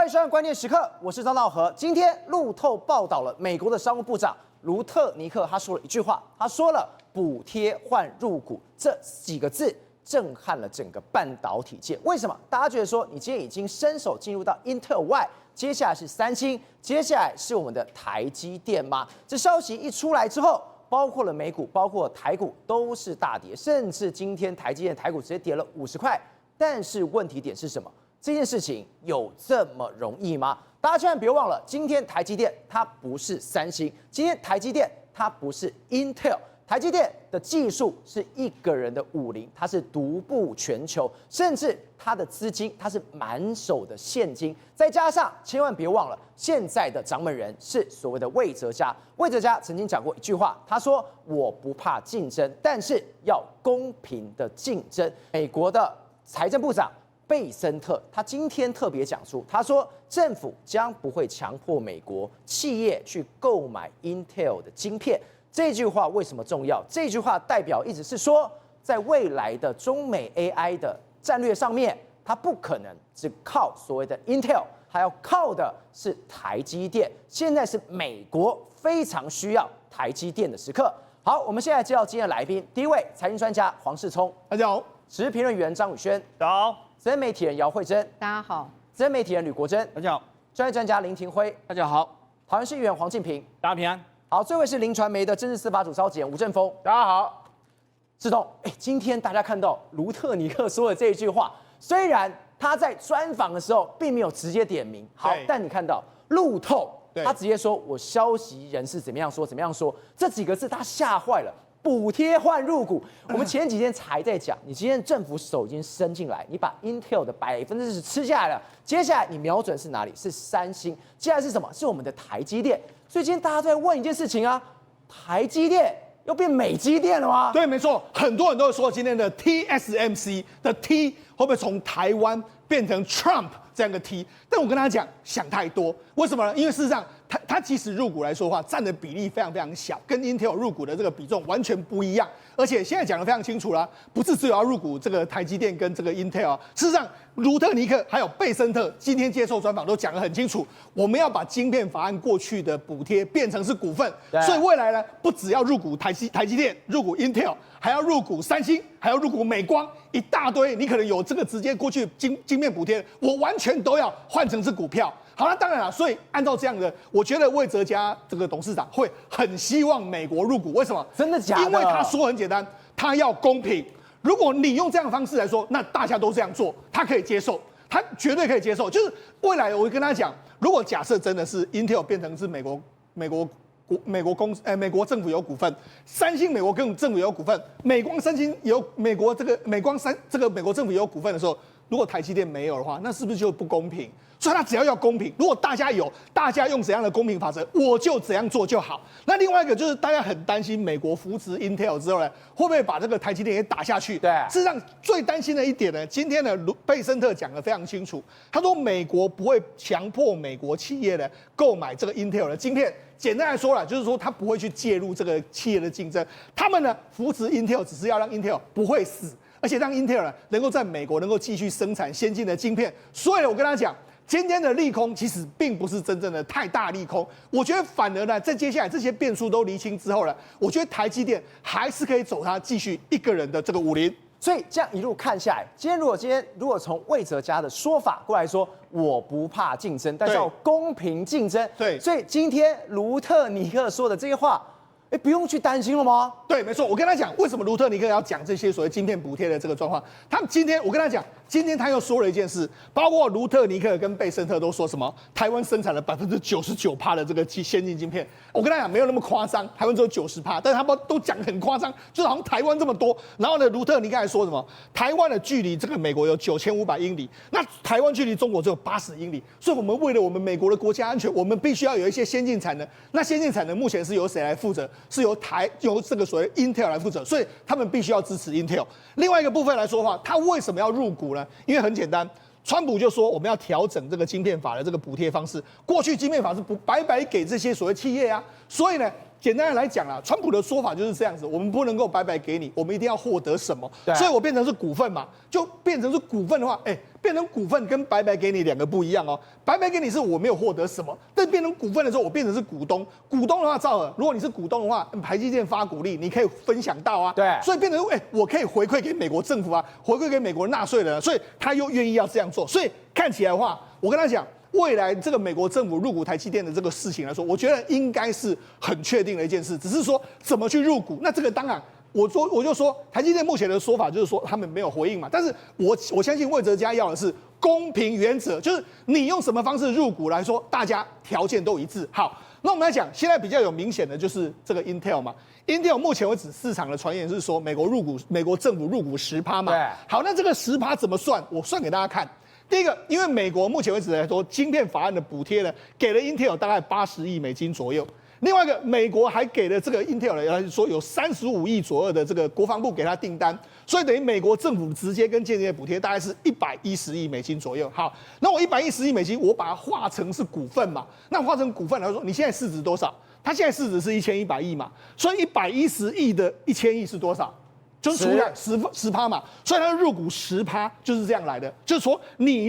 欢迎收看关键时刻，我是张道和。今天路透报道了美国的商务部长卢特尼克，他说了一句话，他说了“补贴换入股”这几个字，震撼了整个半导体界。为什么？大家觉得说，你今天已经伸手进入到 Intel 外，接下来是三星，接下来是我们的台积电吗？这消息一出来之后，包括了美股，包括台股都是大跌，甚至今天台积电台股直接跌了50块。但是问题点是什么？这件事情有这么容易吗？大家千万别忘了，今天台积电它不是三星，今天台积电它不是 Intel， 台积电的技术是一个人的武林，它是独步全球，甚至它的资金它是满手的现金，再加上千万别忘了，现在的掌门人是所谓的魏哲家。魏哲家曾经讲过一句话，他说：“我不怕竞争，但是要公平的竞争。”美国的财政部长贝森特他今天特别讲出，他说政府将不会强迫美国企业去购买 Intel 的晶片。这句话为什么重要？这句话代表意思是说，在未来的中美 AI 的战略上面，它不可能只靠所谓的 Intel， 还要靠的是台积电。现在是美国非常需要台积电的时刻。好，我们现在介绍今天的来宾，第一位财经专家黄世聪，大家好；时事评论员张宇轩，大家好；资深媒体人姚慧珍，大家好；资深媒体人吕国珍，大家好；专业专家林廷辉，大家好；桃园市议员黄敬平，大家平安。好，最后是林传媒的政治司法组召集人吴正峰，大家好。志东，今天大家看到卢特尼克说的这一句话，虽然他在专访的时候并没有直接点名，好，但你看到路透他直接说我消息人士怎么样说怎么样说，这几个字他吓坏了。补贴换入股，我们前几天才在讲，你今天政府手已经伸进来，你把 Intel 的40%吃下来了，接下来你瞄准是哪里？是三星，接下来是什么？是我们的台积电。所以今天大家都在问一件事情啊，台积电又变美积电了吗？对，没错，很多人都会说今天的 TSMC 的 T 会不会从台湾变成 Trump 这样的 T？ 但我跟大家讲，想太多。为什么呢？因为事实上，它即使入股来说的话，占的比例非常非常小，跟 Intel 入股的这个比重完全不一样。而且现在讲得非常清楚啦，不是只有要入股这个台积电跟这个 Intel 啊。事实上，卢特尼克还有贝森特今天接受专访都讲得很清楚，我们要把晶片法案过去的补贴变成是股份，所以未来呢，不只要入股台积电，入股 Intel， 还要入股三星，还要入股美光，一大堆。你可能有这个直接过去晶片补贴，我完全都要换成是股票。好了，当然了，所以按照这样的，我觉得魏哲家这个董事长会很希望美国入股。为什么？真的假的？因为他说很简单，他要公平。如果你用这样的方式来说，那大家都这样做，他可以接受，他绝对可以接受。就是未来我会跟他讲，如果假设真的是 Intel 变成是美国政府有股份，三星美国政府有股份，美光三星有美国美国政府有股份的时候，如果台积电没有的话，那是不是就不公平？所以他只要公平，如果大家有，大家用怎样的公平法则，我就怎样做就好。那另外一个就是大家很担心美国扶持 Intel 之后呢，会不会把这个台积电也打下去？对，事实上最担心的一点呢，今天呢贝森特讲得非常清楚，他说美国不会强迫美国企业呢购买这个 Intel 的晶片。简单来说啦，就是说他不会去介入这个企业的竞争，他们呢扶持 Intel 只是要让 Intel 不会死，而且让 Intel 呢能够在美国能够继续生产先进的晶片。所以我跟他讲，今天的利空其实并不是真正的太大利空，我觉得反而呢，在接下来这些变数都厘清之后呢，我觉得台积电还是可以走它继续一个人的这个武林。所以这样一路看下来，今天如果从魏哲家的说法过来说，我不怕竞争，但是要公平竞争。对，所以今天卢特尼克说的这些话，不用去担心了吗？对，没错。我跟他讲，为什么卢特尼克要讲这些所谓晶片补贴的这个状况？他们今天我跟他讲，今天他又说了一件事，包括卢特尼克跟贝森特都说什么？台湾生产了99%的这个先进晶片。我跟他讲，没有那么夸张，台湾只有90%，但是他们都讲很夸张，就好像台湾这么多。然后呢，卢特尼克还说什么？台湾的距离这个美国有9500英里，那台湾距离中国只有80英里，所以我们为了我们美国的国家安全，我们必须要有一些先进产能。那先进产能目前是由谁来负责？是由这个所谓 Intel 来负责，所以他们必须要支持 Intel。另外一个部分来说的话，他为什么要入股呢？因为很简单，川普就说我们要调整这个晶片法的这个补贴方式。过去晶片法是白白给这些所谓企业啊，所以呢，简单的来讲啦，川普的说法就是这样子，我们不能够白白给你，我们一定要获得什么，所以我变成是股份嘛，就变成是股份的话，变成股份跟白白给你两个不一样哦。白白给你是我没有获得什么，但变成股份的时候，我变成是股东。股东的话，照了，如果你是股东的话，台积电发股利，你可以分享到啊。对，所以变成我可以回馈给美国政府啊，回馈给美国纳税人，所以他又愿意要这样做。所以看起来的话，我跟他讲，未来这个美国政府入股台积电的这个事情来说，我觉得应该是很确定的一件事，只是说怎么去入股，那这个当然。我就说，台积电目前的说法就是说他们没有回应嘛，但是我相信魏哲家要的是公平原则，就是你用什么方式入股来说，大家条件都一致。好，那我们来讲，现在比较有明显的就是这个 Intel 嘛 ，Intel 目前为止市场的传言是说美国政府入股10%嘛，对，好，那这个10%怎么算？我算给大家看。第一个，因为美国目前为止来说，晶片法案的补贴呢，给了 Intel 大概80亿美金左右。另外一个，美国还给了这个 Intel 来说有35亿左右的这个国防部给他订单，所以等于美国政府直接跟间接补贴大概是110亿美金左右。好，那我110亿美金，我把它化成是股份嘛，那化成股份来说，你现在市值多少？它现在市值是1100亿嘛，所以110亿的1000亿是多少？就是除以10%嘛，所以它的入股10%就是这样来的，就是说你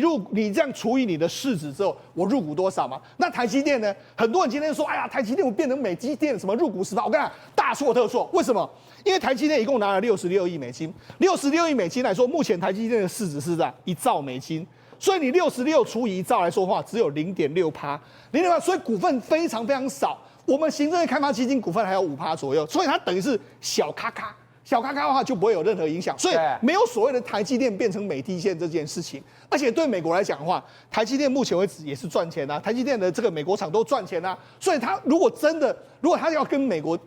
这样除以你的市值之后，我入股多少嘛？那台积电呢？很多人今天说，哎呀，台积电我变成美积电什么入股10%，我跟你讲大错特错。为什么？因为台积电一共拿了66亿美金，66亿美金来说，目前台积电的市值是在1兆美金，所以你66除以1兆来说的话，只有0.6%，所以股份非常非常少。我们行政院开发基金股份还有5%左右，所以它等于是小咖咖。小咖咖的话就不会有任何影响，所以没有所谓的台积电变成美积电这件事情。而且对美国来讲的话，台积电目前为止也是赚钱啊，台积电的这个美国厂都赚钱啊，所以他如果他要跟美国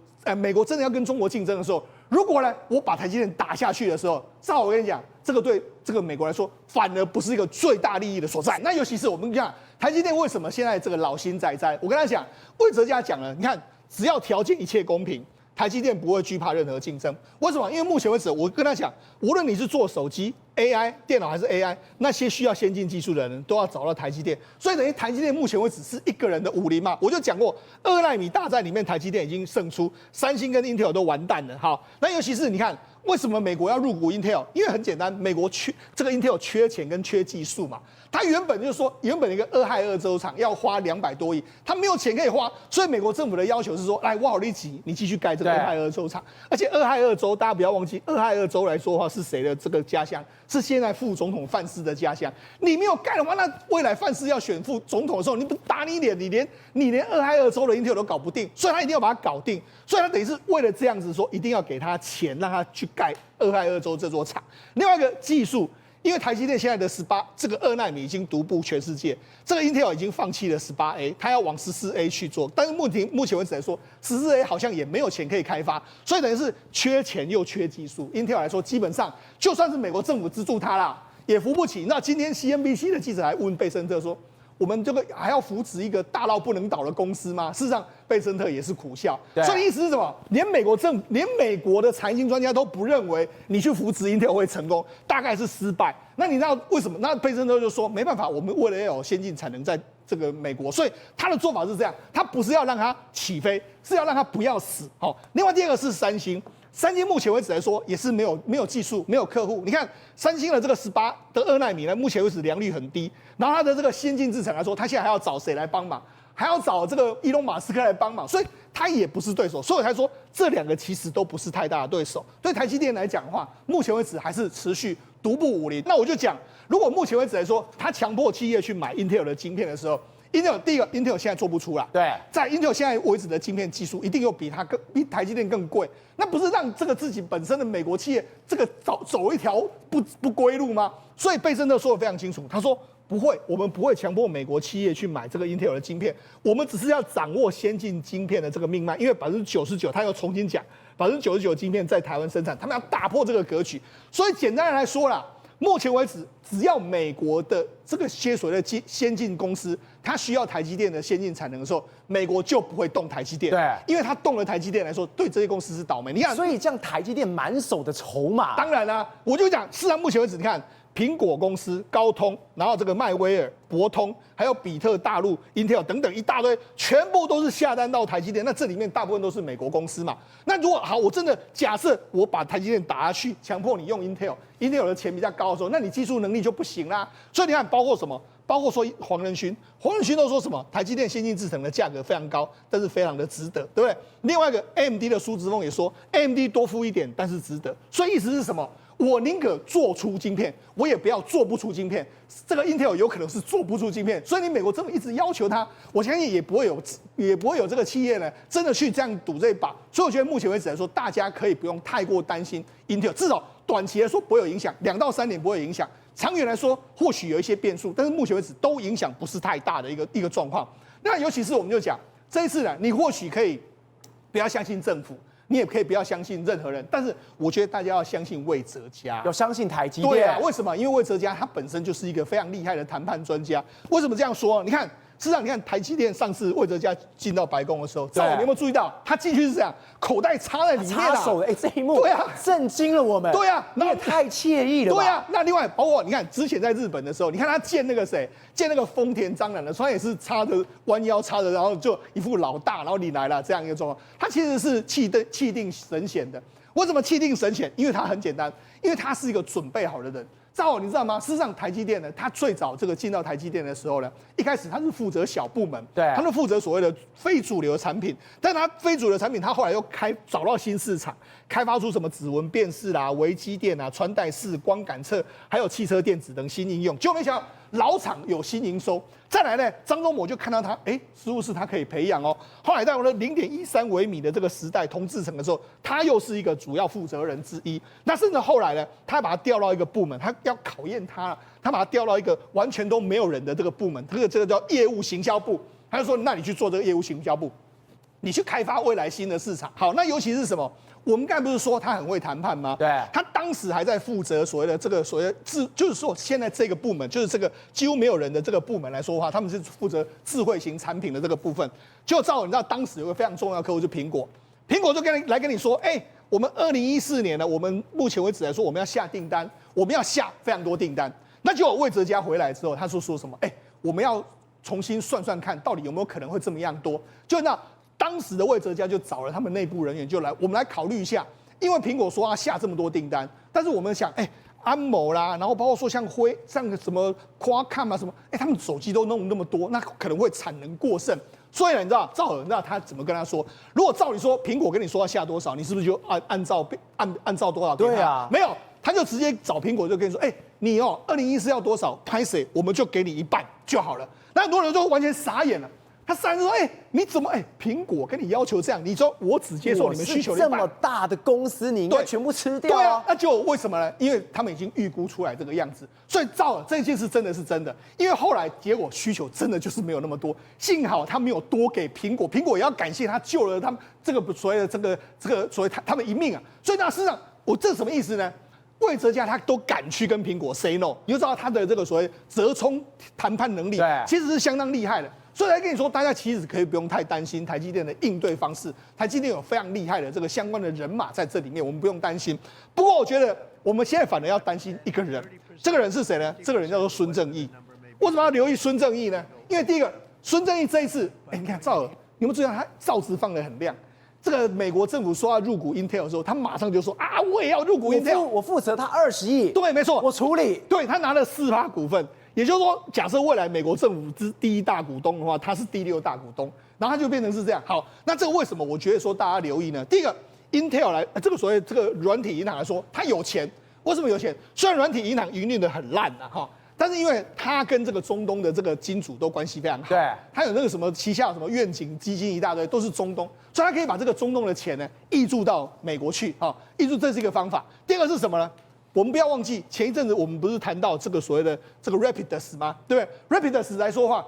真的要跟中国竞争的时候，如果呢我把台积电打下去的时候，照我跟你讲，这个对这个美国来说反而不是一个最大利益的所在。那尤其是我们讲台积电为什么现在这个老心仔仔，我跟他讲，魏哲家讲了，你看只要条件一切公平。台积电不会惧怕任何竞争，为什么？因为目前为止，我跟他讲，无论你是做手机、AI、电脑还是 AI， 那些需要先进技术的人都要找到台积电，所以等于台积电目前为止是一个人的武林嘛。我就讲过，2奈米大战里面，台积电已经胜出，三星跟 Intel 都完蛋了。好，那尤其是你看，为什么美国要入股 Intel？ 因为很简单，美国这个 Intel 缺钱跟缺技术嘛。他原本就是说，原本一个俄亥俄州厂要花200多亿，他没有钱可以花，所以美国政府的要求是说，来，我好利息，你继续盖这个俄亥俄州厂。而且俄亥俄州大家不要忘记，俄亥俄州来说的话是谁的这个家乡？是现在副总统范斯的家乡。你没有盖的话，那未来范斯要选副总统的时候，你不打你脸，你连俄亥俄州的 Intel 都搞不定，所以他一定要把它搞定。所以他等于是为了这样子说，一定要给他钱，让他去盖俄亥俄州这座厂。另外一个技术。因为台积电现在的这个2奈米已经独步全世界，这个 Intel 已经放弃了18A， 它要往14A 去做，但是目前为止来说，14A 好像也没有钱可以开发，所以等于是缺钱又缺技术。Intel 来说，基本上就算是美国政府资助它啦，也扶不起。那今天 CNBC 的记者还问贝森特说，我们这个还要扶持一个大到不能倒的公司吗？事实上，贝森特也是苦笑。所以意思是什么？连美国的财经专家都不认为你去扶持 Intel 会成功，大概是失败。那你知道为什么？那贝森特就说没办法，我们为了要有先进产能在这个美国，所以他的做法是这样，他不是要让它起飞，是要让它不要死。好，另外第二个是三星。三星目前为止来说也是没有技术，没有客户。你看三星的这个18的2奈米呢，目前为止良率很低。然后它的这个先进制程来说，它现在还要找谁来帮忙？还要找这个伊隆马斯克来帮忙，所以他也不是对手。所以我才说这两个其实都不是太大的对手。对台积电来讲的话，目前为止还是持续独步武林。那我就讲，如果目前为止来说，他强迫企业去买 Intel 的晶片的时候。Intel 第一个 ，Intel 现在做不出来。对，在 Intel 现在为止的晶片技术，一定又比台积电更贵。那不是让这个自己本身的美国企业这个走一条不归路吗？所以贝森特说得非常清楚，他说不会，我们不会强迫美国企业去买这个 Intel 的晶片，我们只是要掌握先进晶片的这个命脉。因为99%，他又重新讲，99%晶片在台湾生产，他们要打破这个格局。所以简单的来说啦。目前为止，只要美国的这个些所谓的先进公司，它需要台积电的先进产能的时候，美国就不会动台积电。对，因为它动了台积电来说，对这些公司是倒霉。你看，所以这样台积电满手的筹码。当然啦、我就讲，事实上目前为止，你看苹果公司、高通，然后这个迈威尔、博通，还有比特大陆、Intel 等等一大堆，全部都是下单到台积电。那这里面大部分都是美国公司嘛。那如果好，我真的假设我把台积电打下去，强迫你用 Intel 的钱比较高的时候，那你技术能力就不行啦。所以你看，包括什么？包括说黄仁勋都说什么？台积电先进制程的价格非常高，但是非常的值得，对不对？另外一个 AMD 的苏之峰也说 ，AMD 多付一点，但是值得。所以意思是什么？我宁可做出晶片，我也不要做不出晶片。这个 Intel 有可能是做不出晶片，所以你美国政府一直要求它，我相信也不会有这个企业呢真的去这样赌这一把。所以我觉得目前为止来说，大家可以不用太过担心 Intel， 至少短期来说不会有影响，2到3年不会有影响。长远来说，或许有一些变数，但是目前为止都影响不是太大的一个状况。那尤其是我们就讲这一次呢，你或许可以不要相信政府。你也可以不要相信任何人，但是我觉得大家要相信魏哲家，要相信台积电。对啊，为什么？因为魏哲家他本身就是一个非常厉害的谈判专家。为什么这样说？你看，事实上，你看台积电上次魏哲家进到白宫的时候，你有没有注意到他进去是这样，口袋插在里面插手的，这一幕，对啊，震惊了我们。对啊，那也太惬意了吧。对啊，那另外包括你看之前在日本的时候，你看他见那个谁，见那个丰田章男的，他也是插着弯腰插着，然后就一副老大，然后你来了这样一个状况。他其实是气定神闲的。为什么气定神闲？因为他很简单，因为他是一个准备好的人。赵好，你知道吗？事实上，台积电呢，他最早这个进到台积电的时候呢，一开始他是负责小部门，对，他是负责所谓的非主流产品，但他非主流产品，他后来又找到新市场，开发出什么指纹辨识啦、微机电啊、穿戴式、光感测，还有汽车电子等新应用，结果没想到老厂有新营收。再来呢，张忠谋就看到他，似乎是他可以培养哦。后来在我的0.13微米的这个时代同制程的时候，他又是一个主要负责人之一。那甚至后来呢，他把他调到一个部门，他要考验他了，他把他调到一个完全都没有人的这个部门，这个叫业务行销部。他就说，那你去做这个业务行销部，你去开发未来新的市场。好，那尤其是什么？我们刚才不是说他很会谈判吗？对，他当时还在负责所谓的就是说现在这个部门，就是这个几乎没有人的这个部门来说的话，他们是负责智慧型产品的这个部分。结果你知道当时有个非常重要的客户是苹果，苹果就跟你说，我们2014年呢，我们目前为止来说，我们要下订单，我们要下非常多订单。那结果魏哲家回来之后，他说什么？我们要重新算算看，到底有没有可能会这么样多？就那。当时的魏哲家就找了他们内部人员，我们来考虑一下，因为苹果说要下这么多订单，但是我们想，安谋啦，然后包括说像什么Qualcomm啊什么，他们手机都弄那么多，那可能会产能过剩。所以呢，你知道赵尔，你知道他怎么跟他说？如果照理说苹果跟你说要下多少，你是不是就按照多少给他？对啊，没有，他就直接找苹果就跟你说，你2014要多少，拍谁我们就给你一半就好了。那很多人就完全傻眼了。他3说：“你怎么苹果跟你要求这样？你说我只接受你们需求的一半。这么大的公司，你应该全部吃掉。对啊，那就为什么呢？因为他们已经预估出来这个样子，所以这件事真的是真的。因为后来结果需求真的就是没有那么多，幸好他没有多给苹果，苹果也要感谢他救了他们这个所谓的这个所谓他们一命啊。所以那事实上，这什么意思呢？魏哲家他都敢去跟苹果 say no， 你就知道他的这个所谓折冲谈判能力，其实是相当厉害的。”所以来跟你说，大家其实可以不用太担心台积电的应对方式。台积电有非常厉害的这个相关的人马在这里面，我们不用担心。不过我觉得我们现在反而要担心一个人，这个人是谁呢？这个人叫做孙正义。为什么要留意孙正义呢？因为第一个，孙正义这一次，你看赵尔，你有没有注意到他造字放得很亮？这个美国政府说要入股 Intel 的时候，他马上就说我也要入股 Intel， 我负责他20亿。对，没错，我处理。对，他拿了4%股份。也就是说，假设未来美国政府是第1大股东的话，他是第6大股东，然后他就变成是这样。好，那这个为什么我觉得说大家留意呢？第一个 ，Intel 这个所谓这个软体银行来说，它有钱，为什么有钱？虽然软体银行营运的很烂但是因为它跟这个中东的这个金主都关系非常好，对，它有那个什么旗下有什么愿景基金一大堆，都是中东，所以它可以把这个中东的钱呢挹注到美国去挹注这是一个方法。第二个是什么呢？我们不要忘记，前一阵子我们不是谈到这个所谓的这个 Rapidus 吗？对不对 ？Rapidus 来说的话，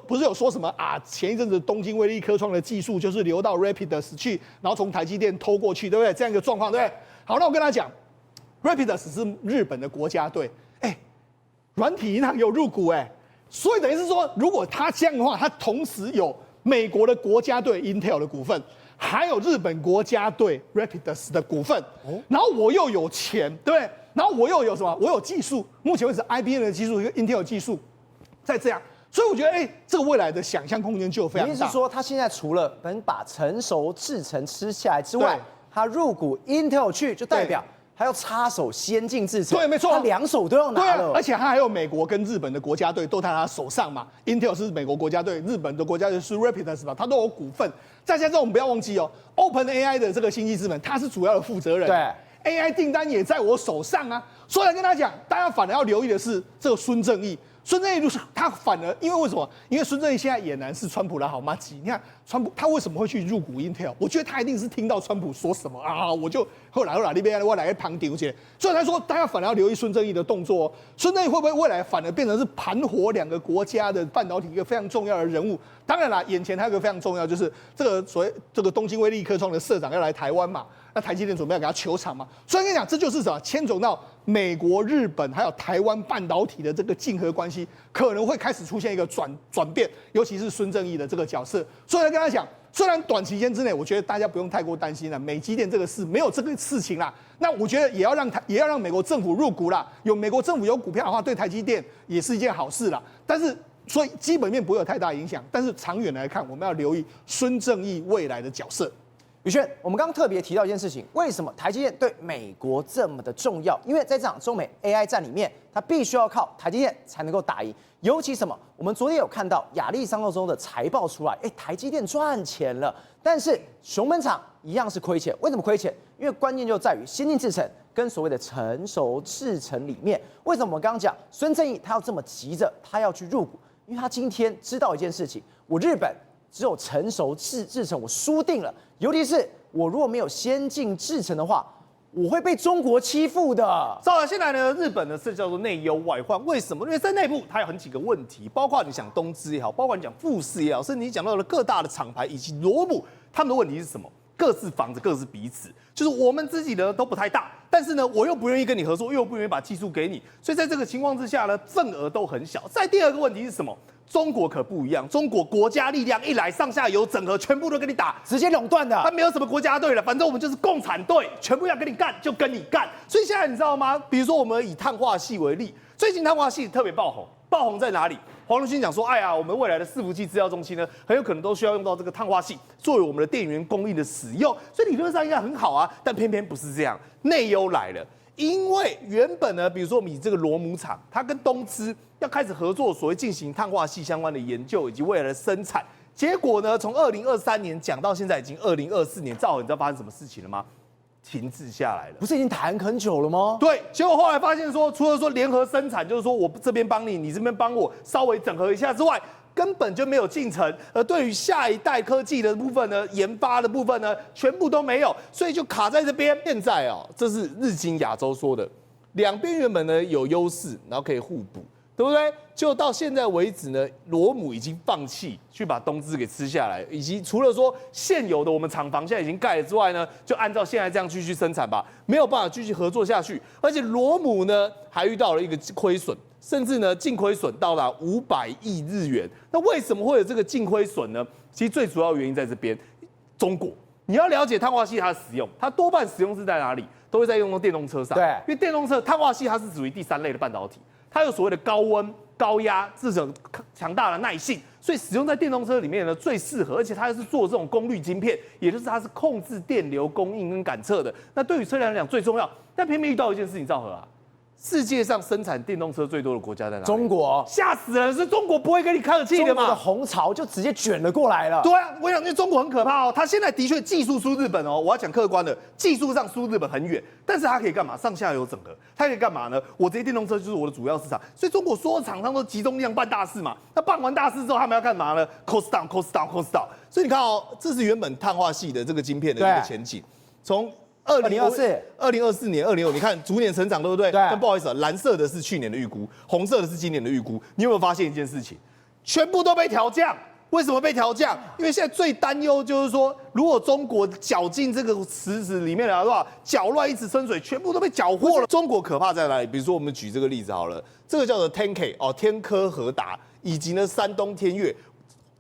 不是有说什么前一阵子东京威力科创的技术就是流到 Rapidus 去，然后从台积电偷过去，对不对？这样一个状况，对不对？好，那我跟他讲 ，Rapidus 是日本的国家队，软体银行有入股，所以等于是说，如果他这样的话，他同时有美国的国家队 Intel 的股份。还有日本国家队 Rapidus 的股份，然后我又有钱，对不对？然后我又有什么？我有技术，目前为止 IBM 的技术跟 Intel 技术，再这样，所以我觉得，这个未来的想象空间就非常大。你意思是说，他现在除了能把成熟制程吃下来之外，他入股 Intel 去，就代表还要插手先进制程。对，没错，他两手都要拿了。而且他还有美国跟日本的国家队都在他手上嘛。Intel 是美国国家队，日本的国家队是 Rapidus 嘛，他都有股份。再加上我们不要忘记OpenAI 的这个星际之门，他是主要的负责人。对。AI 订单也在我手上啊，所以来跟他讲，大家反而要留意的是这个孙正义。孙正义就是他反而因为为什么？因为孙正义现在俨然是川普的好妈鸡。你看川普他为什么会去入股 Intel？ 我觉得他一定是听到川普说什么啊，我就后来那边我来旁丢去。所以他说大家反而要留意孙正义的动作。孙正义会不会未来反而变成是盘活两个国家的半导体一个非常重要的人物？当然啦，眼前还有一个非常重要，就是这个所谓这个东京威力科创的社长要来台湾嘛。那台积电准备要给他求偿嘛，所以跟你讲，这就是什么牵走到美国、日本还有台湾半导体的这个竞合关系，可能会开始出现一个转变，尤其是孙正义的这个角色。所以跟他讲，虽然短期间之内，我觉得大家不用太过担心了，美积电这个事没有这个事情啦。那我觉得也要让美国政府入股啦，有美国政府有股票的话，对台积电也是一件好事啦。但是所以基本面不会有太大影响，但是长远来看，我们要留意孙正义未来的角色。宇轩，我们刚刚特别提到一件事情，为什么台积电对美国这么的重要？因为在这场中美 AI 战里面，它必须要靠台积电才能够打赢。尤其什么？我们昨天有看到亚利桑那州的财报出来，台积电赚钱了，但是熊本厂一样是亏钱。为什么亏钱？因为关键就在于先进制程跟所谓的成熟制程里面。为什么我们刚刚讲孙正义他要这么急着他要去入股？因为他今天知道一件事情，我日本只有成熟制程我输定了，尤其是我如果没有先进制程的话，我会被中国欺负的。照现在呢，日本呢是叫做内忧外患，为什么？因为在内部它有很几个问题，包括你讲东芝也好，包括你讲富士也好，甚至你讲到了各大的厂牌以及罗姆，他们的问题是什么？各自防着各自彼此，就是我们自己呢都不太大，但是呢我又不愿意跟你合作，又不愿意把技术给你，所以在这个情况之下呢，份额都很小。再第二个问题是什么？中国可不一样，中国国家力量一来，上下游整合全部都跟你打，直接垄断的。他没有什么国家队了，反正我们就是共产队，全部要跟你干就跟你干。所以现在你知道吗？比如说我们以碳化系为例，最近碳化系特别爆红，爆红在哪里？黄仁勋讲说，哎呀，我们未来的伺服器资料中心呢，很有可能都需要用到这个碳化系作为我们的电源供应的使用，所以理论上应该很好啊，但偏偏不是这样，内忧来了。因为原本呢，比如说我们以这个罗姆厂，它跟东芝要开始合作，所谓进行碳化系相关的研究以及未来的生产。结果呢，从2023年讲到现在已经2024年，赵好，你知道发生什么事情了吗？停滞下来了。不是已经谈很久了吗？对，结果后来发现说，除了说联合生产，就是说我这边帮你，你这边帮我，稍微整合一下之外，根本就没有进程。而对于下一代科技的部分呢，研发的部分呢，全部都没有，所以就卡在这边。现在这是日经亚洲说的，两边原本呢有优势，然后可以互补，对不对？就到现在为止呢，罗姆已经放弃去把东芝给吃下来，以及除了说现有的我们厂房现在已经盖了之外呢，就按照现在这样继续生产吧，没有办法继续合作下去。而且罗姆呢还遇到了一个亏损，甚至呢净亏损到达500亿日元。那为什么会有这个净亏损呢？其实最主要原因在这边，中国。你要了解碳化系它的使用，它多半使用是在哪里？都会在用到电动车上。对，因为电动车碳化系它是属于第3类的半导体，它有所谓的高温、高压这种强大的耐性，所以使用在电动车里面呢最适合，而且它是做这种功率晶片，也就是它是控制电流供应跟感测的。那对于车辆来讲最重要，但偏偏遇到一件事情，赵和啊。世界上生产电动车最多的国家在哪里？中国。吓死人！是中国不会跟你客气的嘛？中国的红潮就直接卷了过来了。对啊，我想那中国很可怕哦。他现在的确技术输日本哦，我要讲客观的，技术上输日本很远，但是它可以干嘛？上下游整合，它可以干嘛呢？我这些电动车就是我的主要市场，所以中国所有厂商都集中力量办大事嘛。那办完大事之后，他们要干嘛呢 ？Cost down, cost down, cost down。所以你看哦，这是原本碳化系的这个晶片的一个前景，从2024年、2025，你看逐年成长，对不对？对。但不好意思，蓝色的是去年的预估，红色的是今年的预估。你有没有发现一件事情？全部都被调降。为什么被调降？因为现在最担忧就是说，如果中国搅进这个池子里面来的话，搅乱一池春水，全部都被搅和了。中国可怕在哪里？比如说我们举这个例子好了，这个叫做 10K 天科和达，以及呢山东天悦。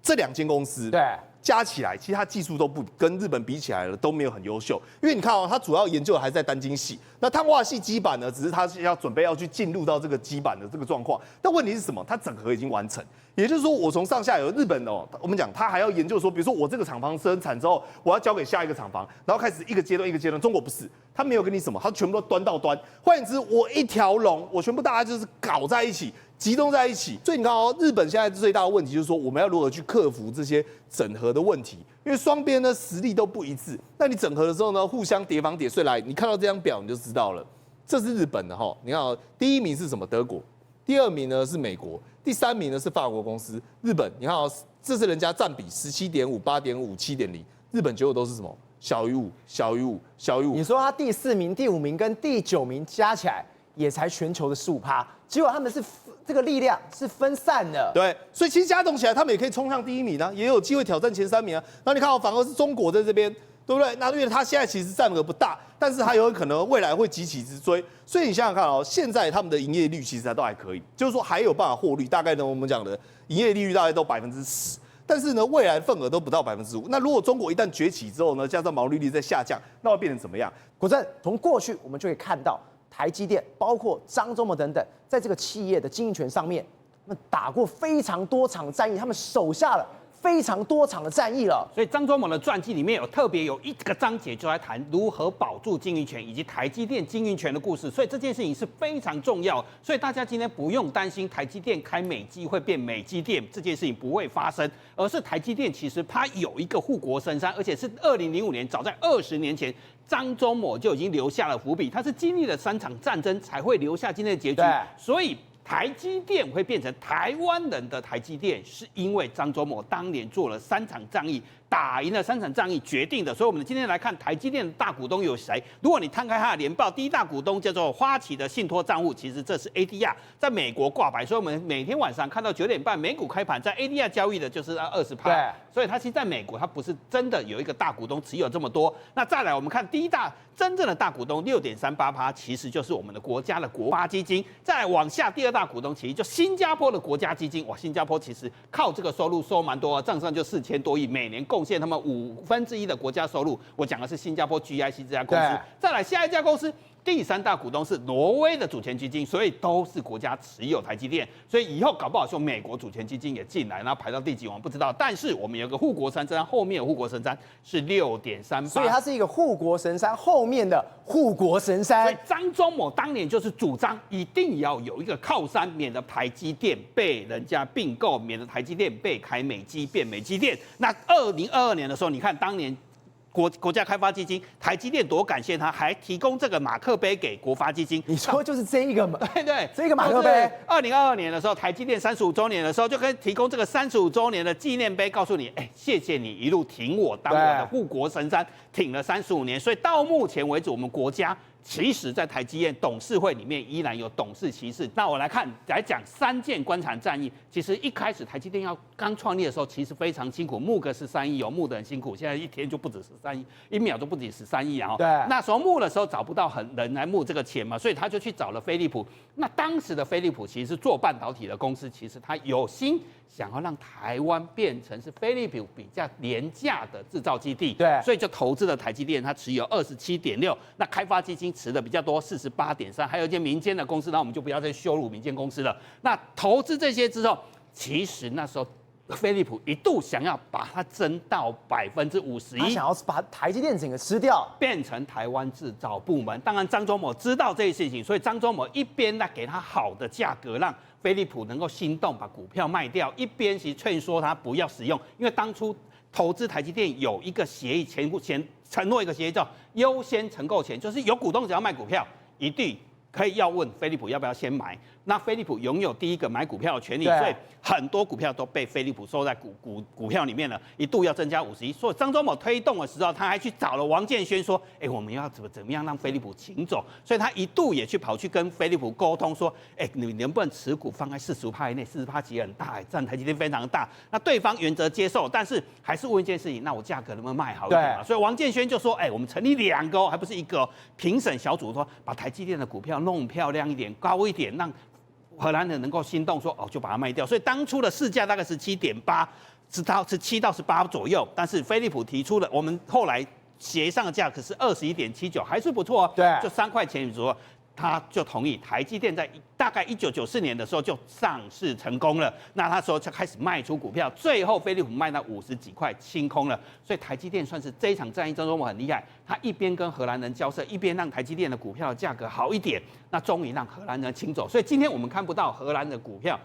这2间公司，对，加起来，其实它技术都不跟日本比起来了都没有很优秀。因为你看哦，它主要研究的还是在单晶系，那碳化系基板呢，只是它是要准备要去进入到这个基板的这个状况。但问题是什么？它整合已经完成，也就是说，我从上下游日本哦，我们讲它还要研究说，比如说我这个厂房生产之后，我要交给下一个厂房，然后开始一个阶段一个阶段。中国不是，它没有跟你什么，它全部都端到端。换言之，我一条龙，我全部大家就是搞在一起。集中在一起，所以你看哦，日本现在最大的问题就是说，我们要如何去克服这些整合的问题？因为双边呢实力都不一致，那你整合的时候呢，互相叠房叠碎来，你看到这张表你就知道了，这是日本的哈。你看哦，第一名是什么？德国，第二名呢是美国，第三名呢是法国公司。日本，你看哦，这是人家占比17.5、8.5、7.0，日本结果都是什么？小于5，小于5，小于5。你说他第4名、第5名跟第9名加起来也才全球的15%，结果他们是这个力量是分散的。对，所以其实加总起来，他们也可以冲上第1名啊，也有机会挑战前3名啊。然后你看哦，反而是中国在这边，对不对？那因为它现在其实占额不大，但是它有可能未来会急起直追。所以你想想看哦，现在他们的营业率其实都还可以，就是说还有办法获利，大概呢我们讲的营业利率大概都10%。但是呢，未来份额都不到5%。那如果中国一旦崛起之后呢，加上毛利率在下降，那会变成怎么样？国正，从过去我们就可以看到，台积电包括张忠谋等等，在这个企业的经营权上面，他们打过非常多场战役，他们手下了非常多场的战役了。所以张忠谋的传记里面特别有一个章节就在谈如何保住经营权以及台积电经营权的故事，所以这件事情是非常重要。所以大家今天不用担心台积电开美积会变美积电这件事情不会发生，而是台积电其实它有一个护国神山，而且是2005年，早在20年前。张忠谋就已经留下了伏笔，他是经历了3场战争才会留下今天的结局，所以台积电会变成台湾人的台积电，是因为张忠谋当年做了3场战役，打赢了3场战役决定的。所以，我们今天来看台积电的大股东有谁？如果你摊开它的年报，第一大股东叫做花旗的信托账户，其实这是 ADR 在美国挂牌，所以我们每天晚上看到9点半美股开盘，在 ADR 交易的就是20%。对，所以它其实在美国，它不是真的有一个大股东持有这么多。那再来，我们看第一大真正的大股东6.38%，其实就是我们的国家的国发基金。再来往下，第二大股东其实就新加坡的国家基金。哇，新加坡其实靠这个收入收蛮多，账上就4000多亿，每年贡献他们1/5的国家收入。我讲的是新加坡 GIC 这家公司。再来下一家公司。第3大股东是挪威的主权基金，所以都是国家持有台积电，所以以后搞不好说美国主权基金也进来，然后排到第几我们不知道。但是我们有个护国神山，后面有护国神山是6.38%，所以它是一个护国神山后面的护国神山。所以张忠谋当年就是主张一定要有一个靠山，免得台积电被人家并购，免得台积电被开美积变美积电。那2022年的时候，你看当年。国家开发基金，台积电多感谢他，还提供这个马克杯给国发基金。你说就是这一个嘛？对，这个马克杯。2022年的时候，台积电35周年的时候，就可以提供这个35周年的纪念碑，告诉你，谢谢你一路挺我，当我的护国神山，挺了35年。所以到目前为止，我们国家。其实，在台积电董事会里面依然有董事席次。那我来讲3件官场战役。其实一开始台积电刚创立的时候，其实非常辛苦，募个13亿募得很辛苦。现在一天就不止13亿，1秒都不止13亿啊。对。那时候募的时候找不到人来募这个钱嘛，所以他就去找了飞利浦。那当时的飞利浦其实是做半导体的公司，其实他有心想要让台湾变成是飞利浦比较廉价的制造基地。对。所以就投资了台积电，它持有27.6%，那开发基金持的比较多，48.3%，还有一间民间的公司，那我们就不要再羞辱民间公司了。那投资这些之后，其实那时候飞利浦一度想要把它增到51%，他想要把台积电整个吃掉，变成台湾制造部门。当然，张忠谋知道这些事情，所以张忠谋一边给他好的价格，让飞利浦能够心动把股票卖掉，一边其实劝说他不要使用，因为当初投资台积电有一个协议，承诺一个协议叫优先承购权，就是有股东只要卖股票，一律可以要问飞利浦要不要先买。那飞利浦拥有第一个买股票的权利，所以很多股票都被飞利浦收在股票里面了，一度要增加51。所以张忠谋推动的时候，他还去找了王建煊说：“我们要怎么样让飞利浦请走？”所以他一度也跑去跟飞利浦沟通说：“你能不能持股放在45%以内？40%其实很大，占台积电非常大。”那对方原则接受，但是还是问一件事情：那我价格能不能卖好一点嘛？所以王建煊就说：“我们成立2个还不是1个评审小组，说把台积电的股票弄漂亮一点、高一点，让荷兰人能够心动说就把它卖掉，所以当初的市价大概17.8，是7到18左右，但是飞利浦提出了，我们后来协商的价格是21.79，还是不错哦，对，就3块钱左右。他就同意台积电在大概1994年的时候就上市成功了，那他说就开始卖出股票，最后飞利浦卖到50几块清空了，所以台积电算是这一场战役当中很厉害，他一边跟荷兰人交涉，一边让台积电的股票价格好一点，那终于让荷兰人清走，所以今天我们看不到荷兰的股票。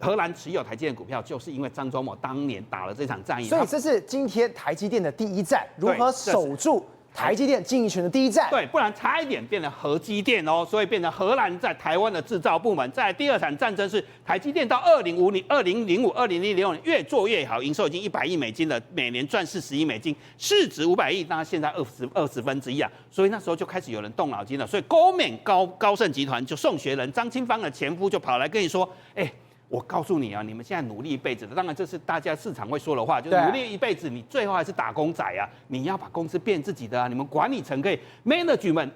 荷兰持有台积电股票，就是因为张忠谋当年打了这场战役，所以这是今天台积电的第一战，如何守住台积电经营权的第一战。对，不然差一点变成核积电哦，所以变成荷兰在台湾的制造部门。在第二场战争是台积电到2005、2006年越做越好，营收已经100亿美金了，每年赚40亿美金，市值500亿，那现在20分之一啊，所以那时候就开始有人动脑筋了。所以高盛集团就宋学仁、张清芳的前夫就跑来跟你说，我告诉你啊，你们现在努力一辈子的，当然这是大家市场会说的话，就是努力一辈子，你最后还是打工仔啊！你要把公司变自己的啊！你们管理层可以 management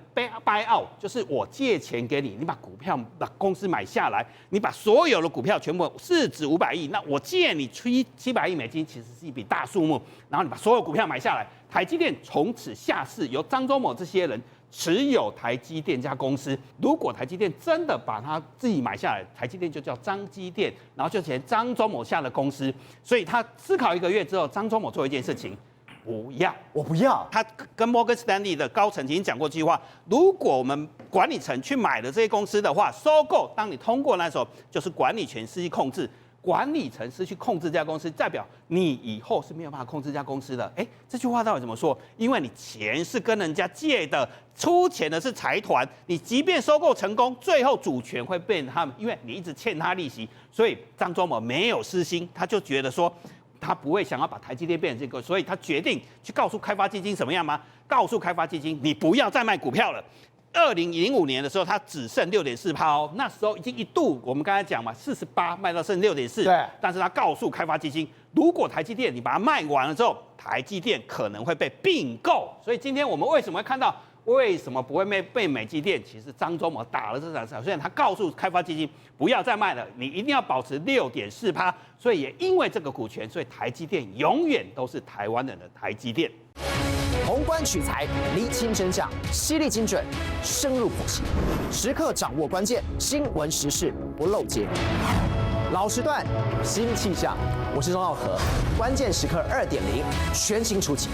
buy out， 就是我借钱给你，你把股票把公司买下来，你把所有的股票全部市值500亿，那我借你700亿美金，其实是一笔大数目，然后你把所有股票买下来，台积电从此下市，由张忠谋这些人持有台积电家公司，如果台积电真的把它自己买下来，台积电就叫张积电，然后就前张忠谋下的公司。所以他思考1个月之后，张忠谋做一件事情，不要，我不要。他跟摩根士丹利的高层已经讲过这句话：如果我们管理层去买了这些公司的话，收购，当你通过那时候，就是管理权失去控制。管理层失去控制这家公司，代表你以后是没有办法控制这家公司的。这句话到底怎么说？因为你钱是跟人家借的，出钱的是财团，你即便收购成功，最后主权会被他们，因为你一直欠他利息，所以张忠谋没有私心，他就觉得说他不会想要把台积电变成这个，所以他决定去告诉开发基金怎么样吗？告诉开发基金，你不要再卖股票了。2005年的时候，它只剩6.4%哦，那时候已经一度，我们刚才讲嘛，48卖到剩6.4，对。但是他告诉开发基金，如果台积电你把它卖完了之后，台积电可能会被并购。所以今天我们为什么会看到，为什么不会被美积电？其实张忠谋打了这场仗，虽然他告诉开发基金不要再卖了，你一定要保持6.4%。所以也因为这个股权，所以台积电永远都是台湾人的台积电。宏观取材，厘清真相，犀利精准，深入剖析，时刻掌握关键新闻时事，不漏接。老时段，新气象，我是钟浩和，关键时刻2.0，全新出击。